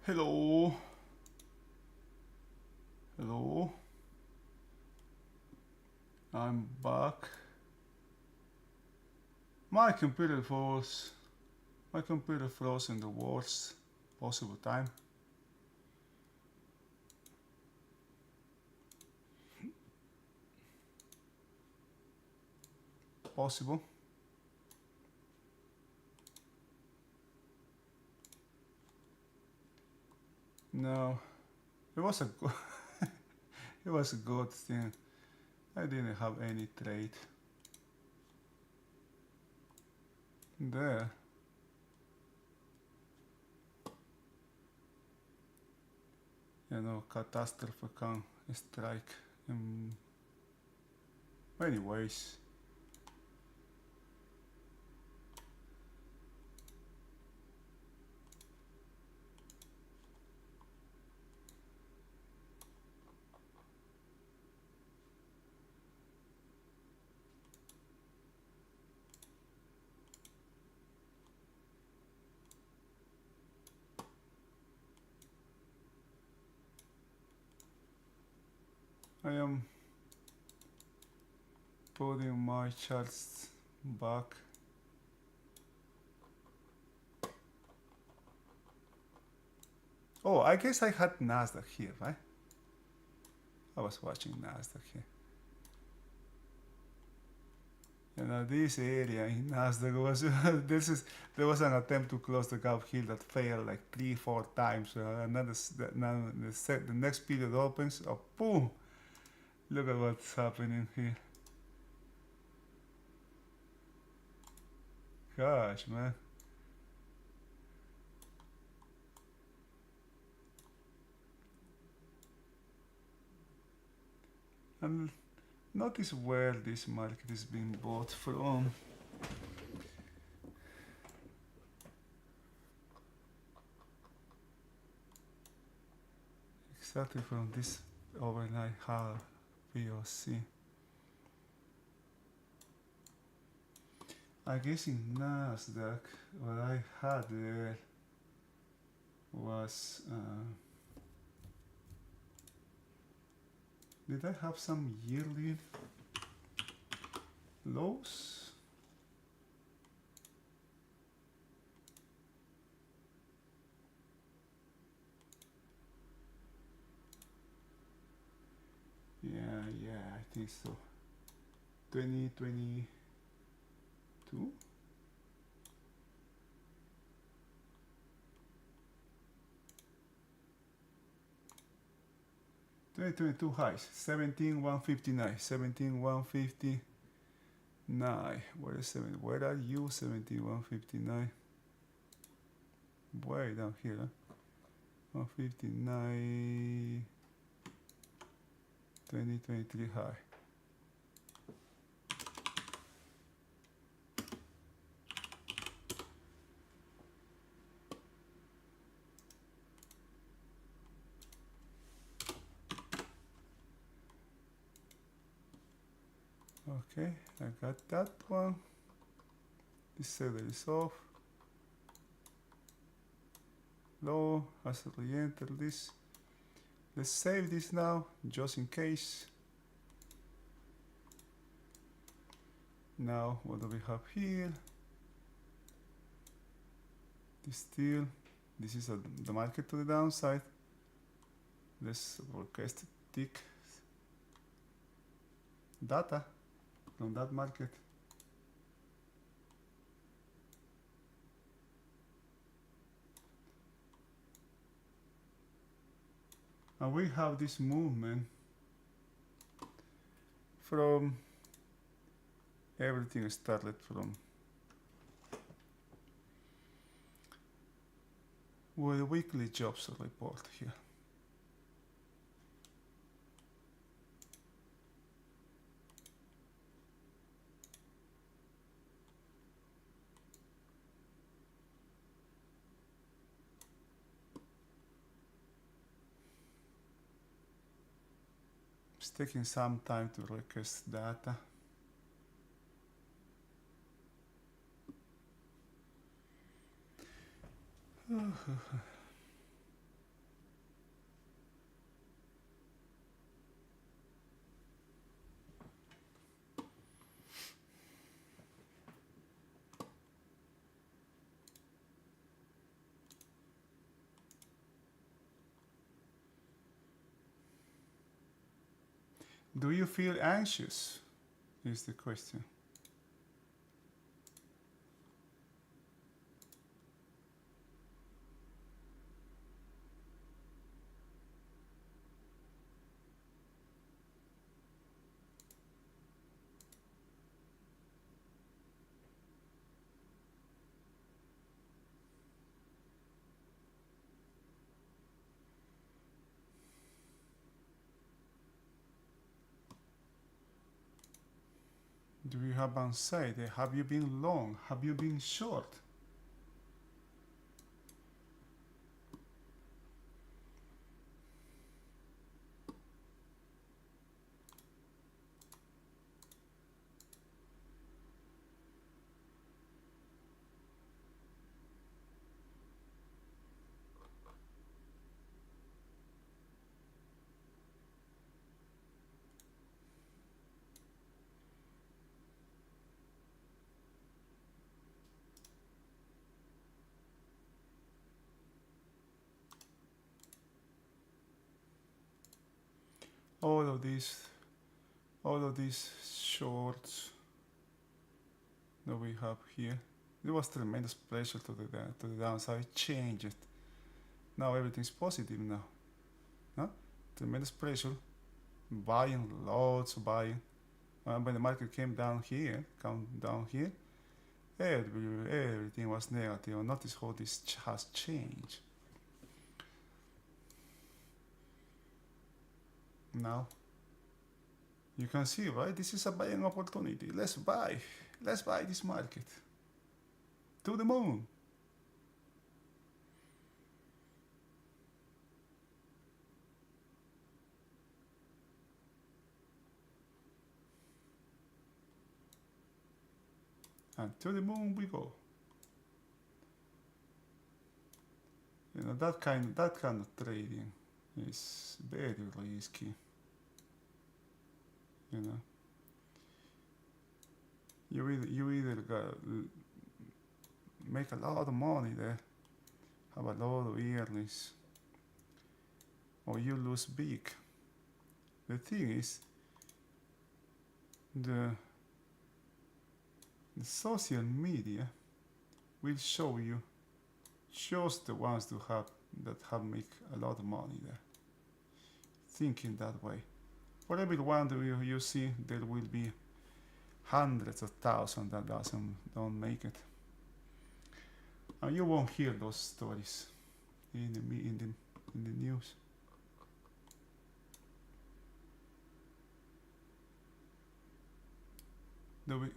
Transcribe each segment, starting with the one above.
Hello. Hello. I'm back. My computer froze. My computer froze in the worst possible time. Possible. No. It was a good it was a good thing. I didn't have any trade. There. Catastrophe can strike in many ways. I am putting my charts back. Oh, I guess I had Nasdaq here, right? I was watching Nasdaq here. This area in Nasdaq was there was an attempt to close the gap here that failed like 3-4 times. Now the next period opens. Oh, boom! Look at what's happening here. Gosh, man. And notice where this market is being bought from. Exactly from this overnight high POC. I guess in Nasdaq, what I had there was. Did I have some yearly lows? Yeah, I think so. 2022? 2022 highs, 17,159, 17,159. Where are you, 17,159? Way down here, huh? 159, 2023 high. Okay, I got that one. This seller is off. Low, has re-entered this. Let's save this now, just in case. Now, what do we have here? This still, this is the market to the downside. Let's forecast tick data from that market. And we have this movement from everything started from with weekly jobs report here. It's taking some time to request data. Do you feel anxious? Is the question. Do you have anxiety? Have you been long? Have you been short? All of these shorts that we have here. There was tremendous pressure to the downside. Change it. Now everything's positive now. Huh? Tremendous pressure. Buying, lots of buying. When the market came down here, everything was negative. Notice how this has changed. Now, you can see, right? This is a buying opportunity. Let's buy this market. To the moon. And to the moon we go. You know, that kind of trading is very risky. You know, you either make a lot of money there, have a lot of earnings, or you lose big. The thing is, the social media will shows the ones that have make a lot of money there, thinking that way. For every one that you see, there will be hundreds of thousands that don't make it, and you won't hear those stories in the news.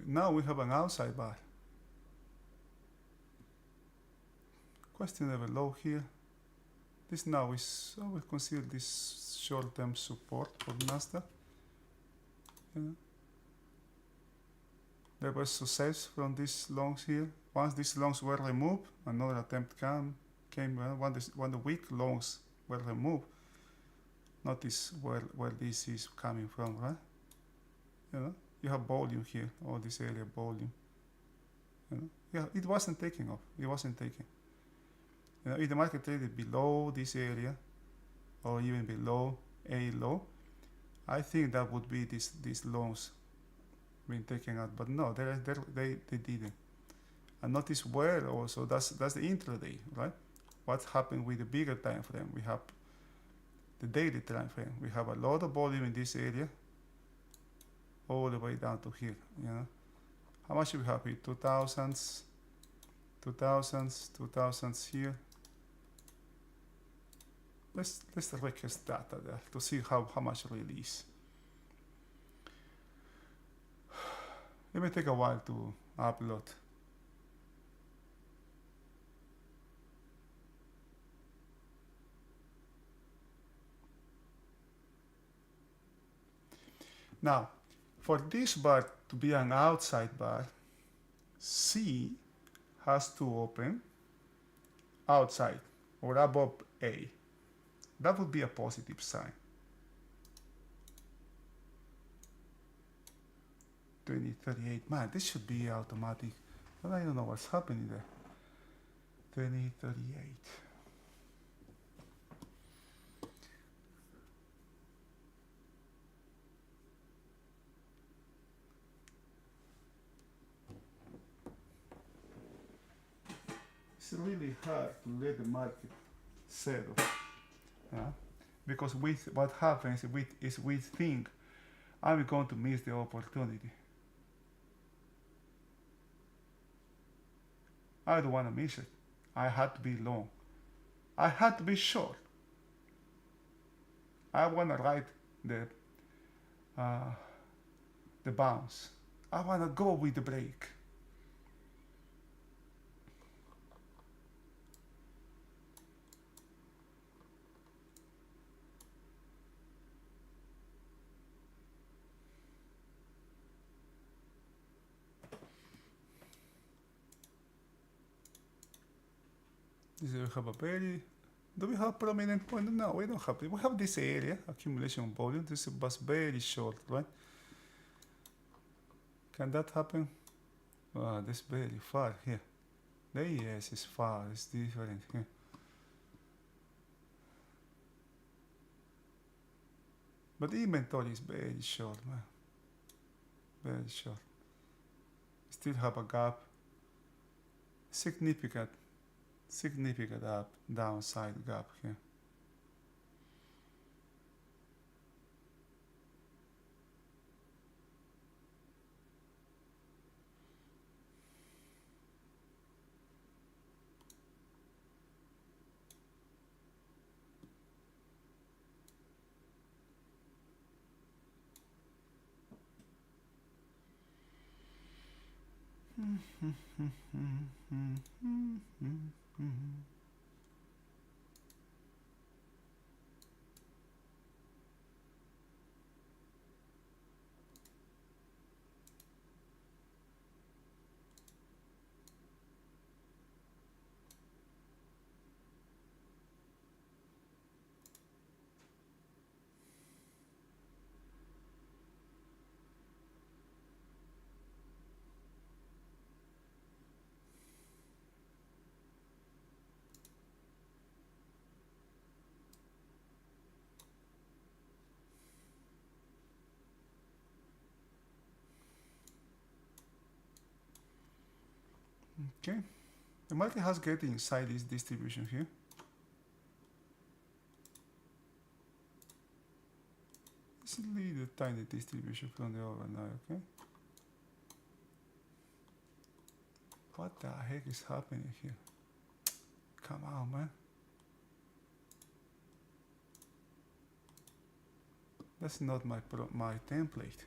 Now we have an outside bar. Questionable low here. This now is, I will consider this short-term support for Nasdaq. There was success from these longs here. Once these longs were removed, another attempt came. When the weak longs were removed, notice where this is coming from, right? You have volume here, all this area volume. Yeah, it wasn't taking off. It wasn't taking. If the market traded below this area, or even below a low, I think that would be these loans being taken out. But no, they didn't. And notice where also that's the intraday, right? What's happened with the bigger time frame? We have the daily time frame. We have a lot of volume in this area, all the way down to here. How much do we have here? 2000s here. Let's request data there to see how much release. It may take a while to upload. Now, for this bar to be an outside bar, C has to open outside or above A. That would be a positive sign. 2038. Man, this should be automatic, but I don't know what's happening there. 2038. it's really hard to let the market settle. Because what happens is we think I'm going to miss the opportunity. I don't want to miss it. I had to be long. I had to be short. I want to ride the uh, the bounce. I want to go with the break. This we have a very. Do we have prominent point? No, we don't have it. We have this area, accumulation volume. This was very short, right? Can that happen? This very far here. The ES is far, it's different here. But inventory is very short, man. Very short. Still have a gap. Significant up downside gap here. Okay, the market has get inside this distribution here. This is a little tiny distribution from the overnight, okay? What the heck is happening here? Come on, man. That's not my template.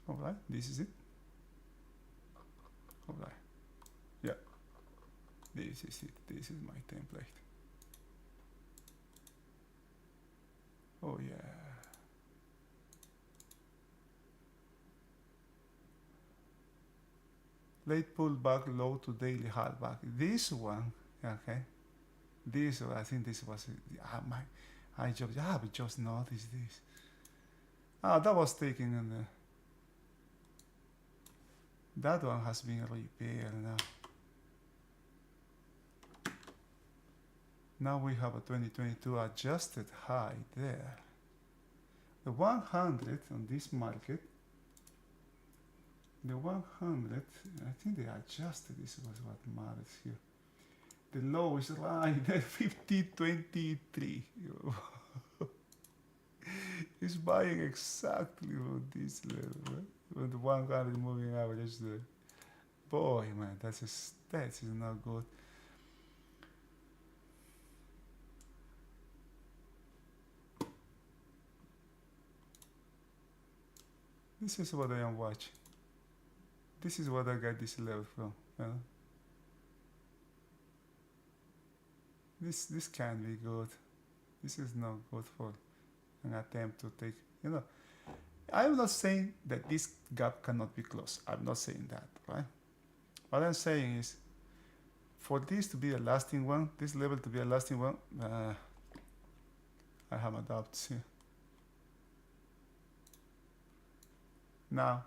Alright, this is it. Alright. Yeah. This is it. This is my template. Oh yeah. Late pullback low to daily hardback. This one, okay. This one, I think this was I just noticed this. That was taken in the. That one has been repaired now. Now we have a 2022 adjusted high there. The 100 on this market. The 100, I think they adjusted. This was what matters here. The low is right there, 50.23. It's buying exactly on this level, right? When the 100 moving average there. Boy, man, that is not good. This is what I am watching. This is what I got this level from. This can be good. This is not good for an attempt to take. I'm not saying that this gap cannot be closed. I'm not saying that, right? What I'm saying is, for this to be a lasting one, this level to be a lasting one, I have my doubts here. Now,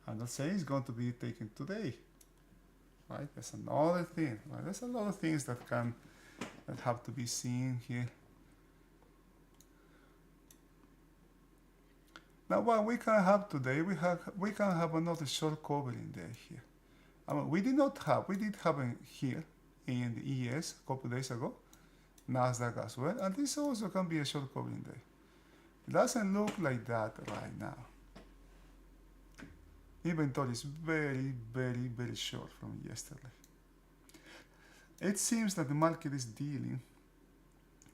I'm not saying it's going to be taken today, right? That's another thing, right? There's a lot of things that have to be seen here. Now, what we can have today, we can have another short covering there here. I mean, we did have it here in the ES a couple days ago, Nasdaq as well, and this also can be a short covering day. It doesn't look like that right now. Inventory is very, very, very short from yesterday. It seems that the market is dealing,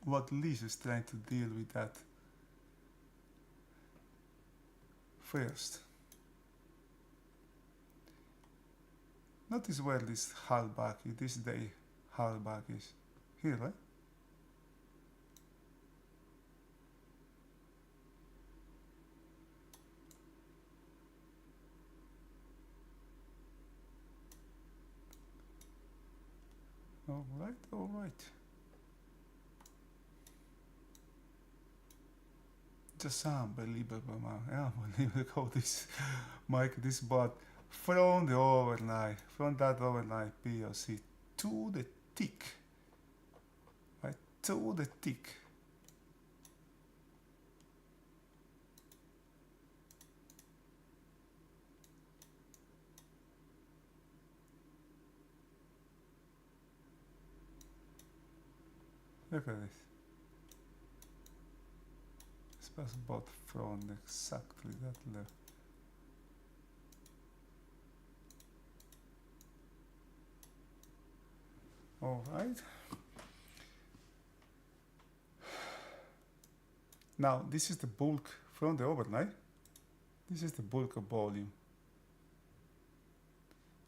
or at least is trying to deal with that first. Notice where this hardback, this day hardback is. Here, right? All right. Just unbelievable, man. Unbelievable how this market is bought from the overnight, from that overnight PLC to the tick, right? To the tick. Look at this. It's just bought from exactly that level. All right. Now, this is the bulk from the overnight. This is the bulk of volume.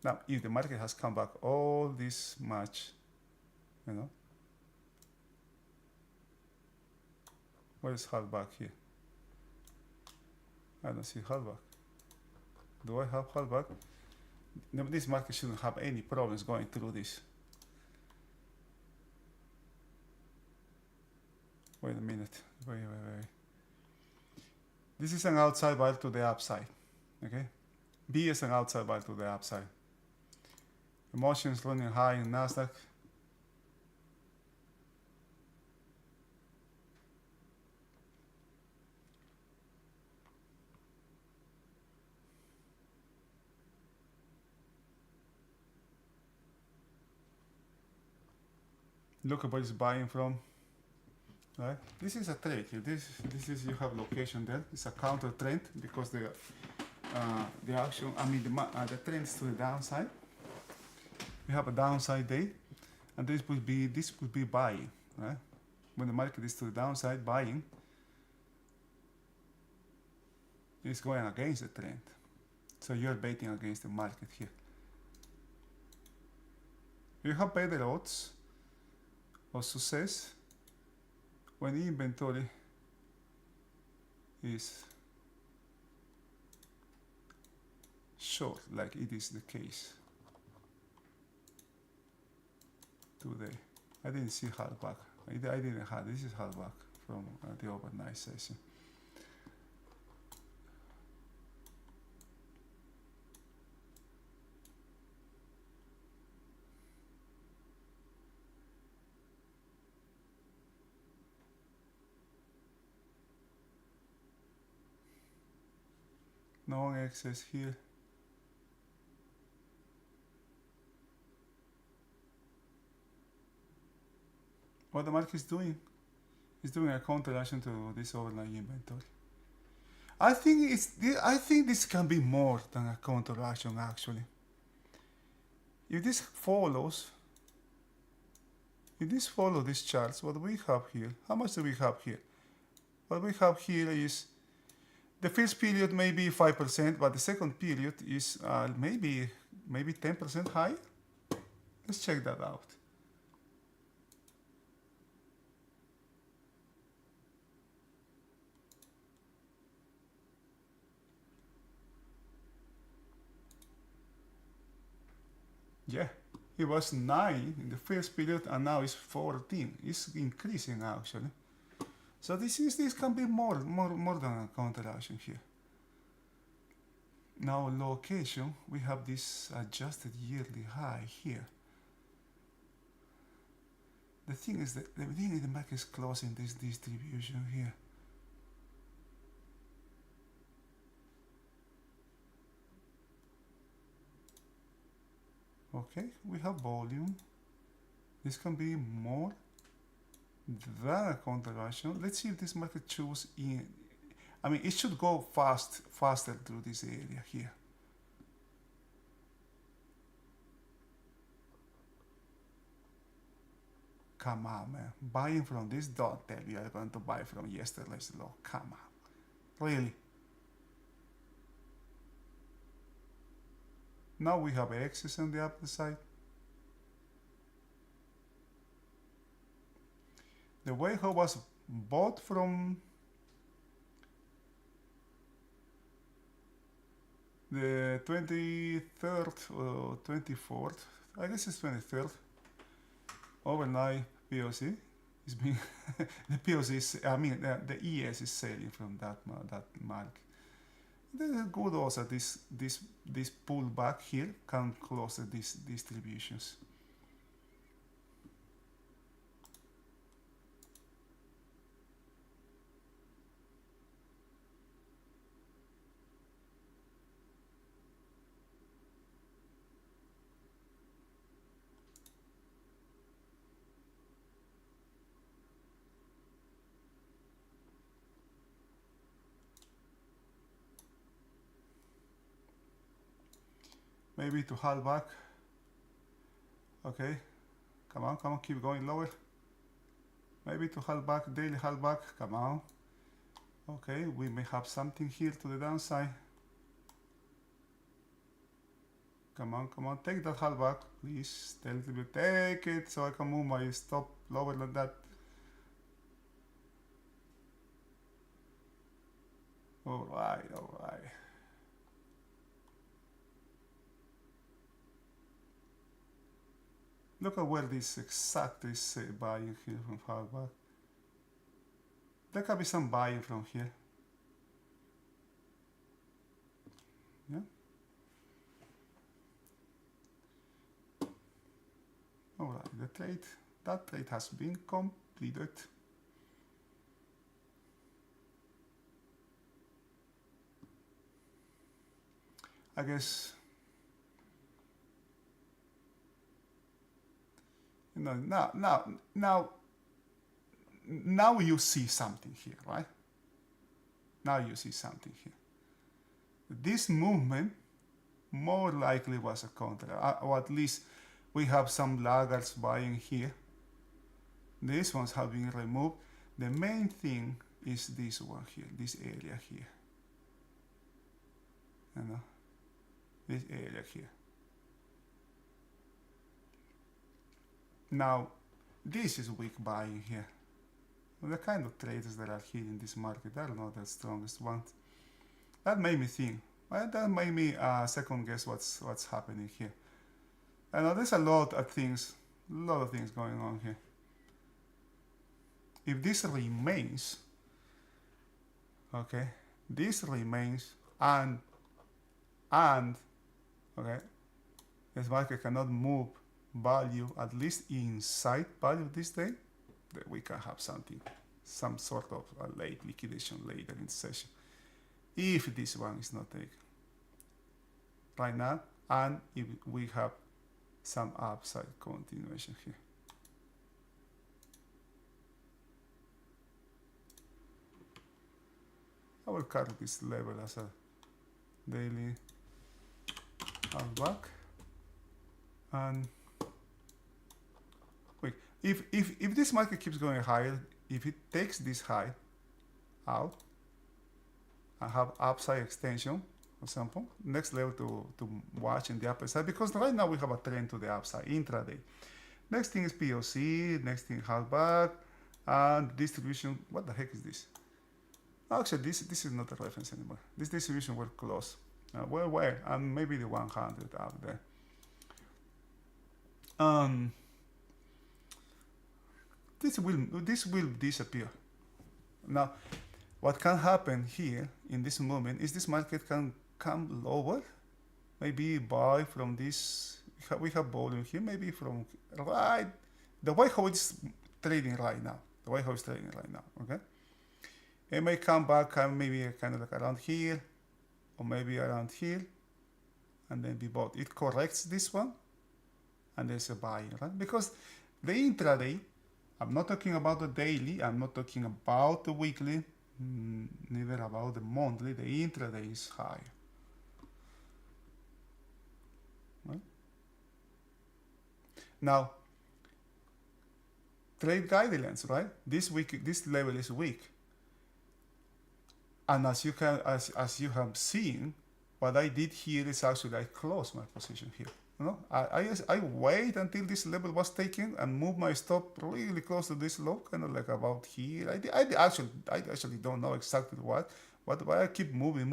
Now, if the market has come back all this much, you know, where is hardback here? I don't see hardback. Do I have hardback? No, this market shouldn't have any problems going through this. Wait a minute. Wait. This is an outside buy to the upside. Okay? B is an outside buy to the upside. Emotions running high in Nasdaq. Look at where it's buying from. Right? This is a trade here. This is, you have location there. It's a counter trend because the action, the trends to the downside. We have a downside day, and this would be buying, right? When the market is to the downside, buying is going against the trend. So you're betting against the market here. You have better odds of success when the inventory is short, like it is the case today. I didn't see hardback. I didn't have. This is hardback from the overnight session. No excess here. What the market is doing a counter action to this overnight inventory. I think this can be more than a counter action actually. If this follows these charts, what we have here, how much do we have here? What we have here is the first period may be 5%, but the second period is maybe 10% higher. Let's check that out. Yeah, it was 9 in the first period, and now it's 14. It's increasing actually. So this can be more than a counter action here. Now location, we have this adjusted yearly high here. The thing is that the market is closing this distribution here. Okay, we have volume. This can be more than a counter-action. Let's see if this market choose in. I mean, it should go faster through this area here. Come on, man. Buying from this, don't tell me you're going to buy from yesterday's low. Come on. Really? Now we have excess on the upper side. The Weiho was bought from the 23rd or 24th, I guess it's 23rd, overnight POC is being, the POC is, I mean, the ES is selling from that mark. There's good also this pullback here can close these distributions. Maybe to hold back. Okay, come on, keep going lower. Maybe to hold back, daily hold back, come on. Okay, we may have something here to the downside. Come on, take that hold back, please. A little bit, take it so I can move my stop lower than that. All right. Look at where this exactly is buying here from far back. There can be some buying from here. Yeah. Alright, that trade has been completed. I guess, you know, now you see something here, right? Now you see something here. This movement more likely was a counter, or at least we have some laggards buying here. These ones have been removed. The main thing is this one here, this area here. You know, this area here. Now, this is weak buying here. The kind of traders that are here in this market are not the strongest ones. That made me think. Well, that made me second guess what's happening here. I know there's a lot of things going on here. If this remains, okay, this remains and okay, this market cannot move value at least inside value this day, then we can have something, some sort of a late liquidation later in the session. If this one is not taken right now, and if we have some upside continuation here. I will carry this level as a daily back, and wait, if this market keeps going higher, if it takes this high out and have upside extension, for example, next level to watch in the upper side, because right now we have a trend to the upside intraday. Next thing is POC, next thing back, and distribution. What the heck is this? Actually, this is not a reference anymore. This distribution will close. Where? And maybe the 100 out there. This will disappear. Now, what can happen here in this moment is this market can come lower, maybe buy from this. We have volume here, maybe from right the way how it's trading right now. The way how it's trading right now. Okay, it may come back and maybe kind of like around here, or maybe around here, and then be bought. It corrects this one, and there's a buying, right? Because the intraday, I'm not talking about the daily, I'm not talking about the weekly, neither about the monthly. The intraday is higher. Right? Now, trade guidelines, right? This week, this level is weak, and as you have seen, what I did here is actually I closed my position here. You know, I wait until this level was taken and move my stop really close to this low, kind of like about here. I actually don't know exactly but I keep moving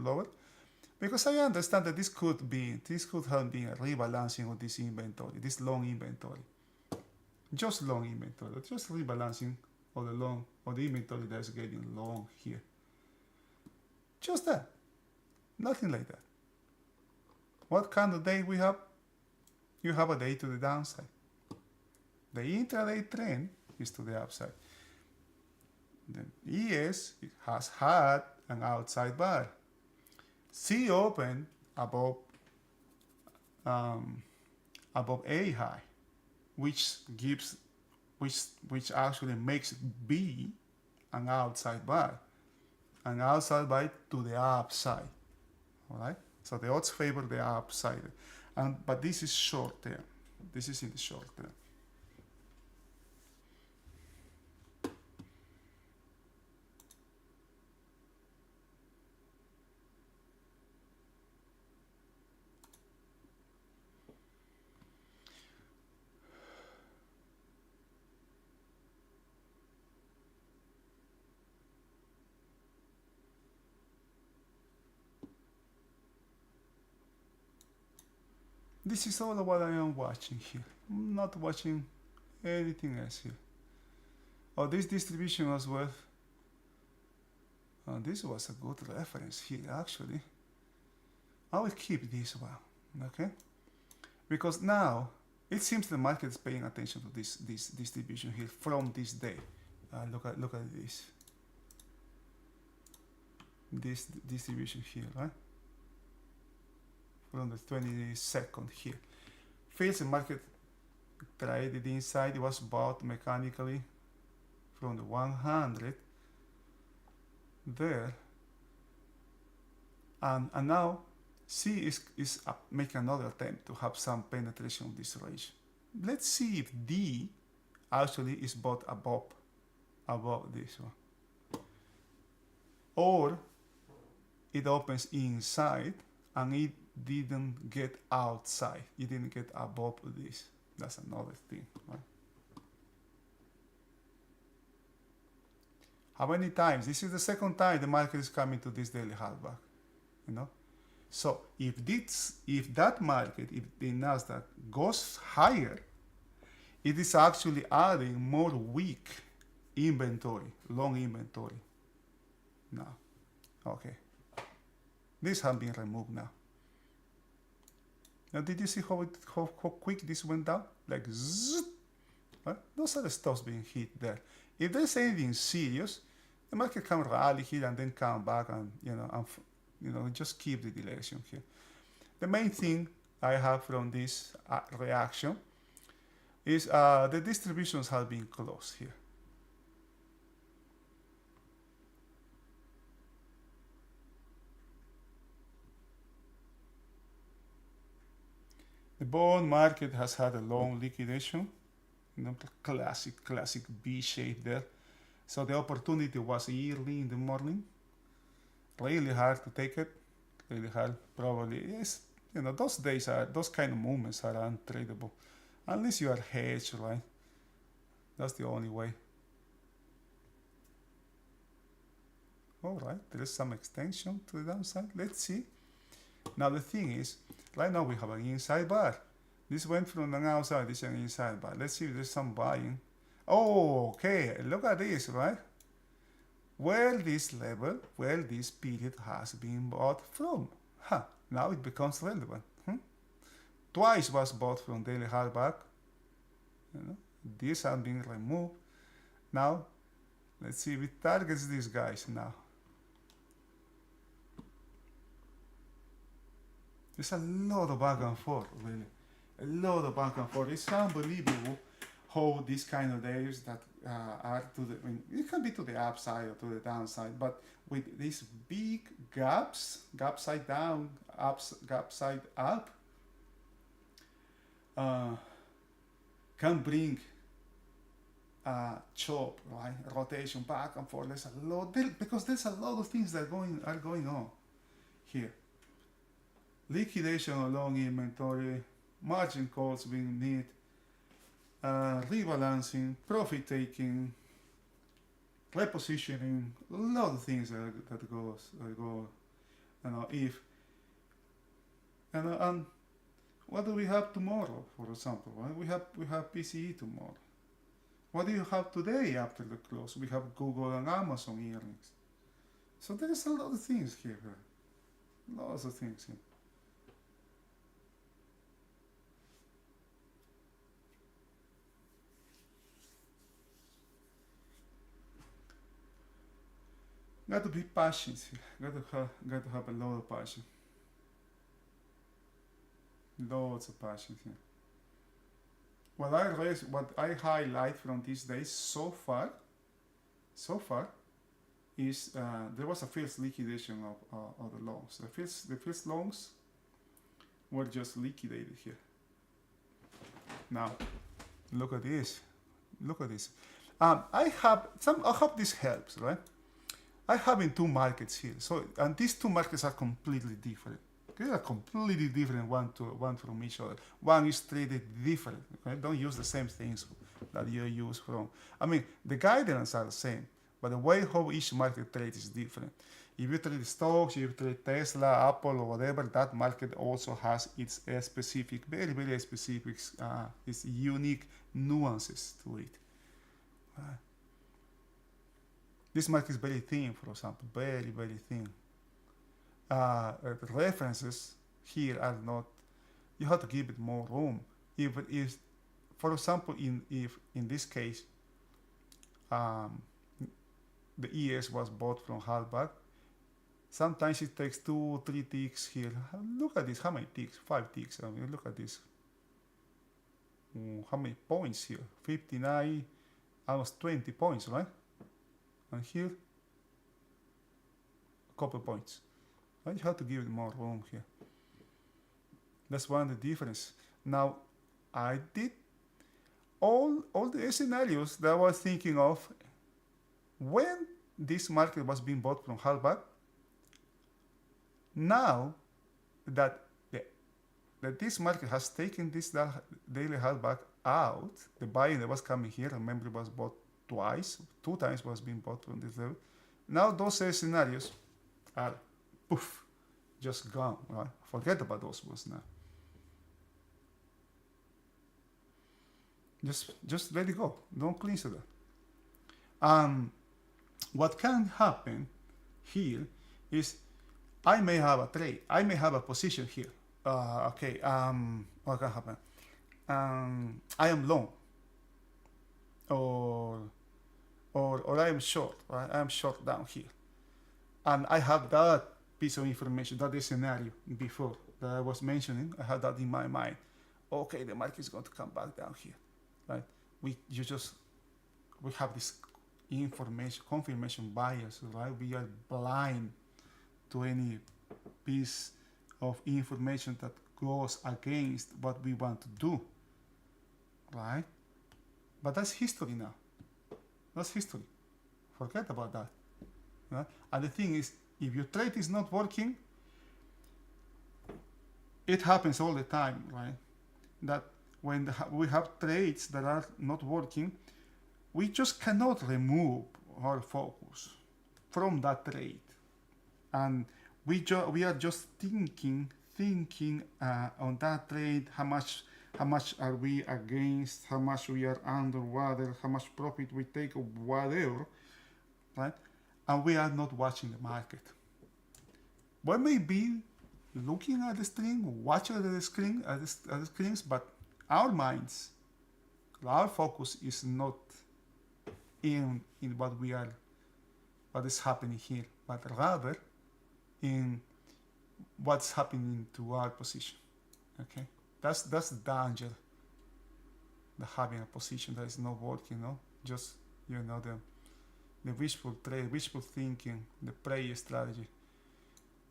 lower, because I understand that this could have been a rebalancing of this inventory, this long inventory, just long inventory, just rebalancing of the inventory that's getting long here. Just that, nothing like that. What kind of day we have? You have a day to the downside. The intraday trend is to the upside. The ES has had an outside bar. C open above A high, which actually makes B an outside bar to the upside. All right. So the odds favor the upside, but this is short term. This is in the short term. This is all what I am watching here. I'm not watching anything else here. Oh, this distribution was worth. Oh, this was a good reference here, actually. I will keep this one, okay? Because now it seems the market is paying attention to this distribution here from this day. Look at this. This distribution here, right? From the 22nd here. Feels the market traded inside. It was bought mechanically from the 100 there, and now C is making another attempt to have some penetration of this range. Let's see if D actually is bought above this one, or it opens inside and it didn't get outside. It didn't get above this. That's another thing, right? How many times? This is the second time the market is coming to this daily halfback, you know. So if that market, if the Nasdaq goes higher, it is actually adding more weak inventory, long inventory. Now, okay, this has been removed now. Now, did you see how quick this went down? Like zzz, right? Those are the stuffs being hit there. If there's anything serious, the market can rally here and then come back and just keep the direction here. The main thing I have from this reaction is the distributions have been closed here. The bond market has had a long liquidation, classic B shape there. So the opportunity was early in the morning. Really hard to take it. Really hard. Probably yes. Those kind of movements are untradeable, unless you are hedged, right? That's the only way. All right, there is some extension to the downside. Let's see. Now the thing is, right now we have an inside bar. This went from an outside, this is an inside bar. Let's see if there's some buying. Oh, okay, look at this, right? Where this period has been bought from. Now it becomes relevant. Twice was bought from daily hardback. These have been removed. Now, let's see if it targets these guys now. There's a lot of back and forth, really. A lot of back and forth. It's unbelievable how these kind of waves that are to the, I mean, it can be to the upside or to the downside, but with these big gaps, gap side down, gap side up, can bring chop, right? Rotation back and forth. There's a lot because there's a lot of things that are going on here. Liquidation of long inventory, margin calls being need, rebalancing, profit taking, repositioning, a lot of things that go, you know, if, and what do we have tomorrow, for example, right? We have PCE tomorrow. What do you have today after the close? We have Google and Amazon earnings. So there is a lot of things here, lots of things here. Got to be patient here. Got to have a lot of passion. Lots of passion here. What I highlight from these days so far, is there was a first liquidation of the longs. The first longs were just liquidated here. Now, look at this. Look at this. I hope this helps, right? I have in two markets here. So, and these two markets are completely different. They are completely different one from each other. One is traded different. Okay? Don't use the same things that you use from. I mean, the guidelines are the same, but the way how each market trades is different. If you trade stocks, if you trade Tesla, Apple, or whatever, that market also has its specific, very, very specific, its unique nuances to it. This market is very thin, for example, very, very thin. References here are not, you have to give it more room. If for example, if in this case, the ES was bought from Halbach, sometimes it takes 2-3 ticks here. Look at this, how many ticks? 5 ticks. I mean, look at this. How many points here? 59, almost 20 points, right? And here, a couple points. You have to give it more room here. That's one of the difference. Now, I did all the scenarios that I was thinking of when this market was being bought from Halbach. Now that this market has taken this daily Halbach out, the buying that was coming here, remember, it was bought twice, 2 times was being bought from this level. Now those scenarios are poof, just gone, right? Forget about those ones now. Just let it go. Don't cling to that. What can happen here is I may have a trade. I may have a position here. Okay. What can happen? I am long, or I am short. Right? I am short down here, and I have that piece of information, that scenario before that I was mentioning. I have that in my mind. Okay, the market is going to come back down here, right? We have this information, confirmation bias, right? We are blind to any piece of information that goes against what we want to do, right? But that's history now. That's history. Forget about that. Right? And the thing is, if your trade is not working, it happens all the time, right? That when we have trades that are not working, we just cannot remove our focus from that trade, and we are just thinking on that trade, how much are we against, how much we are underwater, how much profit we take, or whatever, right? And we are not watching the market. We may be looking at the screen, watching at the screen, at the screens, but our minds, our focus is not in what is happening here, but rather in what's happening to our position. Okay. That's the danger. The having a position that is not working, no? Just the wishful trade, wishful thinking, the prey strategy.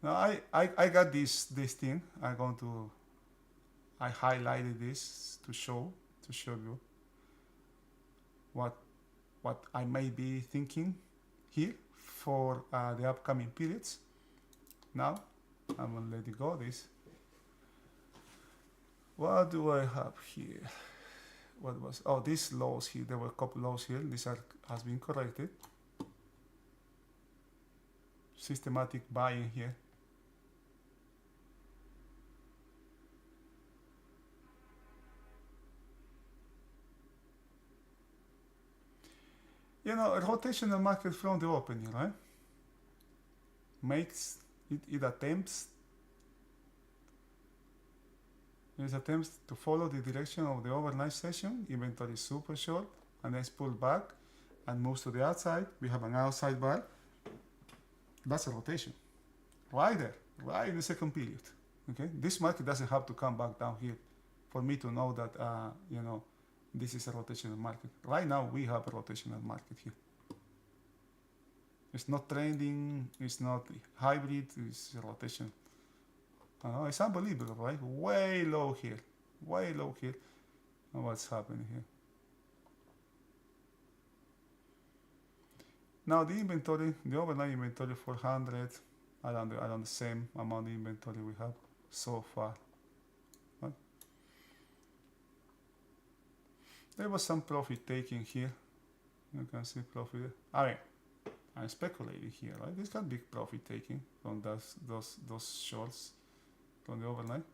Now I got this thing. I highlighted this to show you what I may be thinking here for the upcoming periods. Now I'm gonna let it go. What do I have here? What was these lows here? There were a couple lows here. These has been corrected. Systematic buying here. A rotational market from the opening, right? It attempts to follow the direction of the overnight session. Inventory is super short, and then it's pulled back and moves to the outside. We have an outside bar. That's a rotation, right there, right in the second period. Okay, this market doesn't have to come back down here for me to know that this is a rotational market. Right now we have a rotational market here. It's not trending, it's not hybrid, it's a rotation. It's unbelievable, right? Way low here. And what's happening here? Now the inventory, the overnight inventory 400, around the same amount of inventory we have so far. Right? There was some profit taking here. You can see profit. I'm speculating here, right? This got big profit taking from those shorts from the overnight.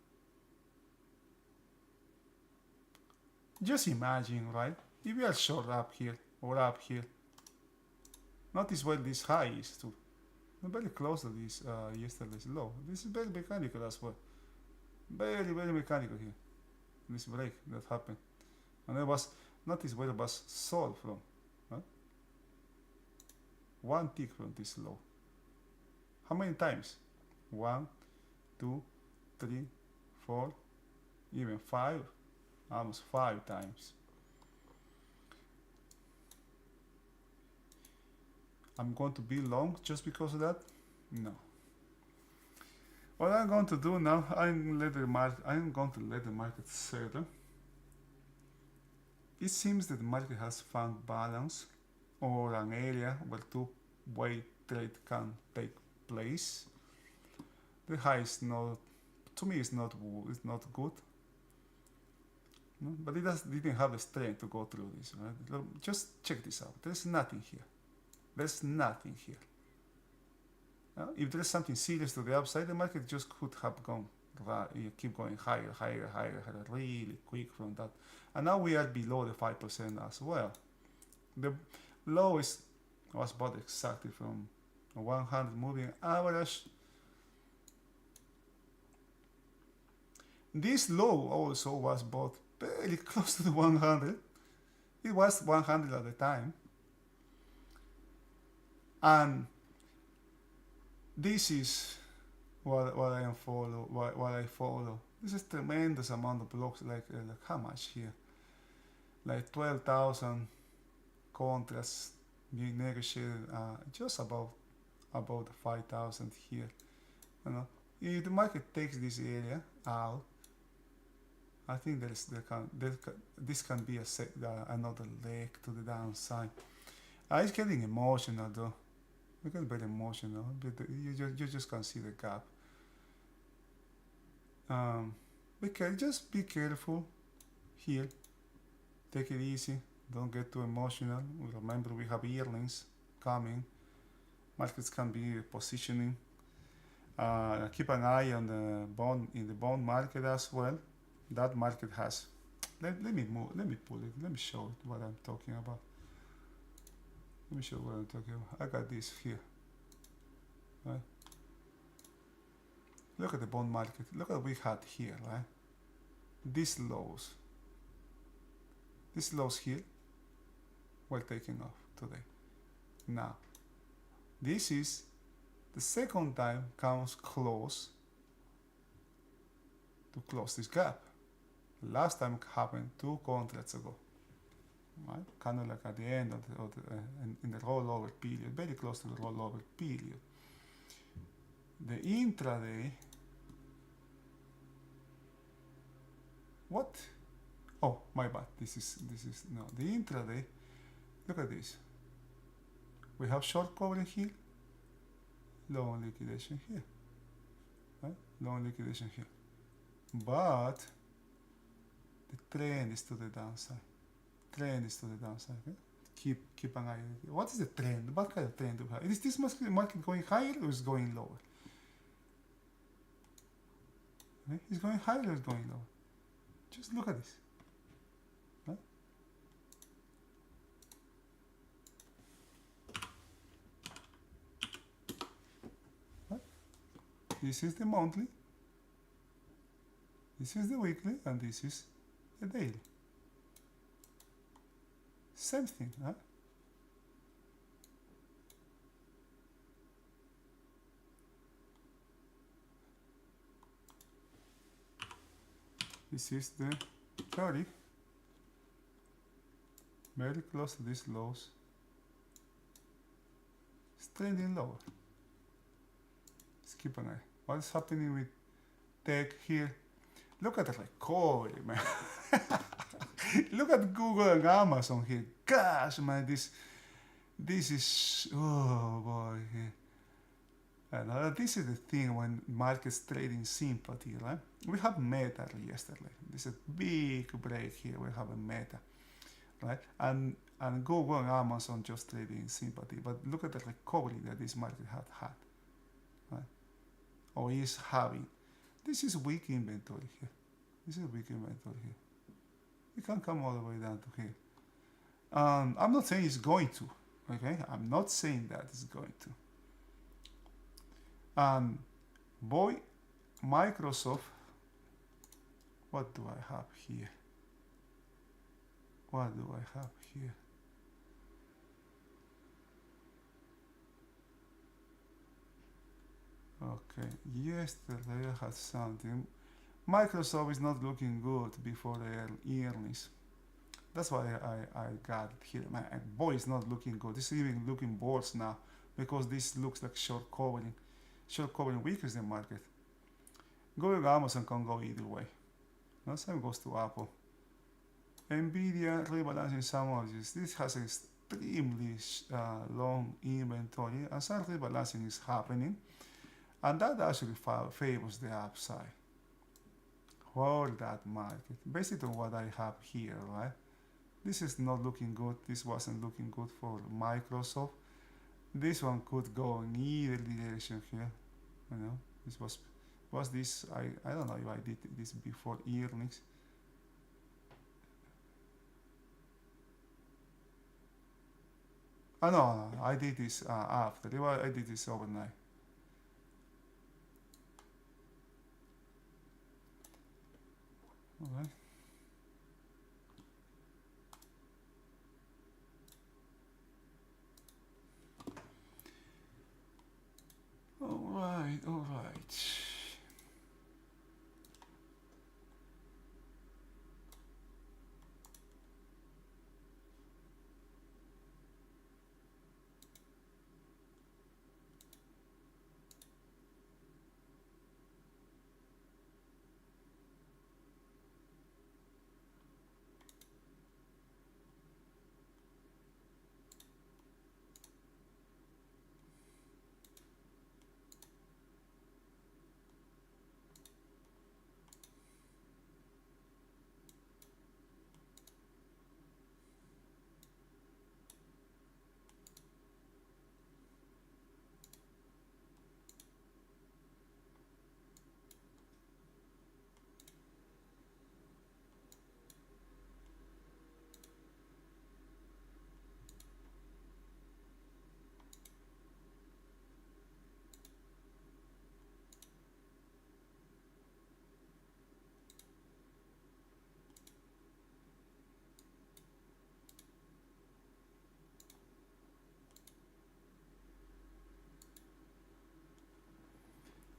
Just imagine, right? If we are short up here or up here, notice where this high is too. Very close to this yesterday's low. This is very mechanical as well. Very, very mechanical here. This break that happened. And notice where it was sold from. Right? One tick from this low. How many times? 1, 2, 3, 4, even 5. Almost 5 times. I'm going to be long just because of that? No. What I'm going to do now, I'm going to let the market settle. It seems that the market has found balance or an area where two-way trade can take place. The high is not, to me, it's not good. No? But it didn't have the strength to go through this. Right? Just check this out. There's nothing here. If there's something serious to the upside, the market just could have keep going higher, really quick from that. And now we are below the 5% as well. The lowest was bought exactly from 100 moving average. This low also was bought very close to the 100. It was 100 at the time. And this is what I follow. This is tremendous amount of blocks. Like how much here? Like 12,000 contracts being negotiated. Just about 5,000 here. If the market takes this area out, I think this can be another leg to the downside. It's getting emotional though. It gets very emotional. You just can't see the gap. Just be careful here. Take it easy. Don't get too emotional. Remember, we have earnings coming. Markets can be positioning. Keep an eye on the bond market as well. That market has. Let me pull it. Let me show it what I'm talking about. Let me show what I'm talking about. I got this here. Right? Look at the bond market. Look at what we had here, right? These lows here were taken off today. Now, this is the second time comes close to close this gap. Last time it happened 2 contracts ago, right? Kind of like at the end of in the rollover period, very close to the rollover period. The intraday, what? Oh, my bad. This is no, the intraday. Look at this. We have short covering here, long liquidation here, right? Long liquidation here, but the trend is to the downside. Trend is to the downside. Okay? Keep an eye. What is the trend? What kind of trend do we have? Is this market going higher or is it going lower? Okay? Is going higher or is going lower? Just look at this. Right? Right? This is the monthly. This is the weekly, and this is the daily. Same thing, huh? This is the 30, very close to these lows. It's trending lower. Let's keep an eye. What's happening with tech here? Look at the recovery, man. Look at Google and Amazon here. Gosh, man, this is, oh boy. And this is the thing when markets trade in sympathy, right? We have Meta yesterday. This is a big break here. We have a Meta, right? And Google and Amazon just trading in sympathy. But look at the recovery that this market had, right? Or is having. This is weak inventory here. This is weak inventory here. It can come all the way down to here. I'm not saying it's going to, okay? I'm not saying that it's going to. Boy, Microsoft, what do I have here? What do I have here? Okay, yesterday I had something. Microsoft is not looking good before their earnings. That's why I got it here. Man, boy, it's not looking good. This is even looking worse now because this looks like short covering. Short covering weakens the market. Google, Amazon can go either way. No, same goes to Apple. Nvidia rebalancing some of this. This has extremely long inventory, and some rebalancing is happening, and that actually favors the upside for that market. Based on what I have here, right? This is not looking good. This wasn't looking good for Microsoft. This one could go in either direction here. You know, this was this. I don't know if I did this before earnings. Oh no, I did this after. I did this overnight. All right. All right.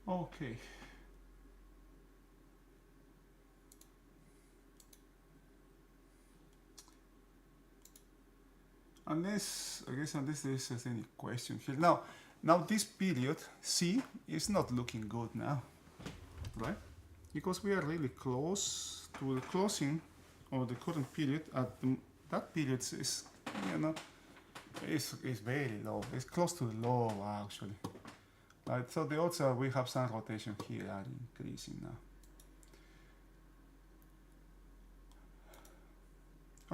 Okay. Unless there is any question here. Now this period C is not looking good now, right? Because we are really close to the closing of the current period. That period is, is very low. It's close to the low actually. Right. So the odds are we have some rotation here are increasing now.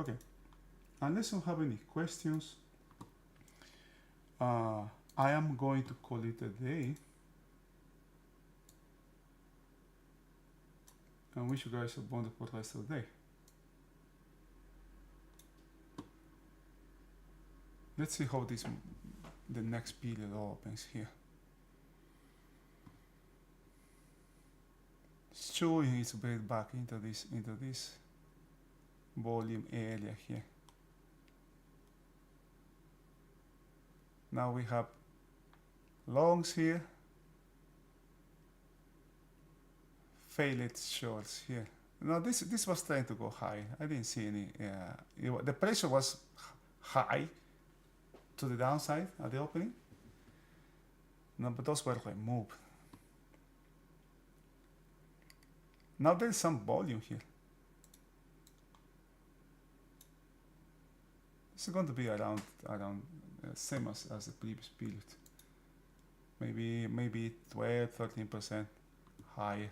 Okay. Unless you have any questions, I am going to call it a day. And wish you guys a wonderful rest of the day. Let's see how the next period opens here. Showing its way back into this volume area here. Now we have longs here, failed shorts here. Now this was trying to go high. I didn't see any. The pressure was high to the downside at the opening. No, but those were removed. Now there's some volume here. It's going to be around same as the previous period. Maybe 12-13% higher.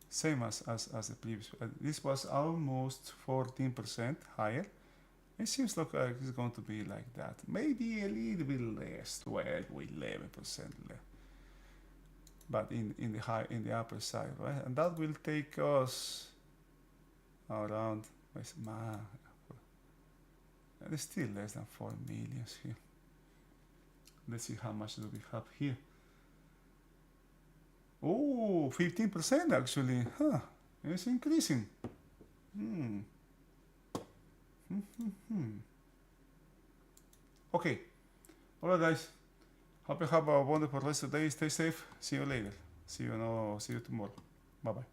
Same as the previous. This was almost 14% higher. It seems like it's going to be like that. Maybe a little bit less, 12 or 11% less. But in the upper side, right? And that will take us around. It's still less than 4 million here. Let's see how much do we have here. Oh, 15% actually. Huh. It's increasing. Okay. Alright guys. Hope you have a wonderful rest of the day. Stay safe. See you later. See you tomorrow. Bye bye.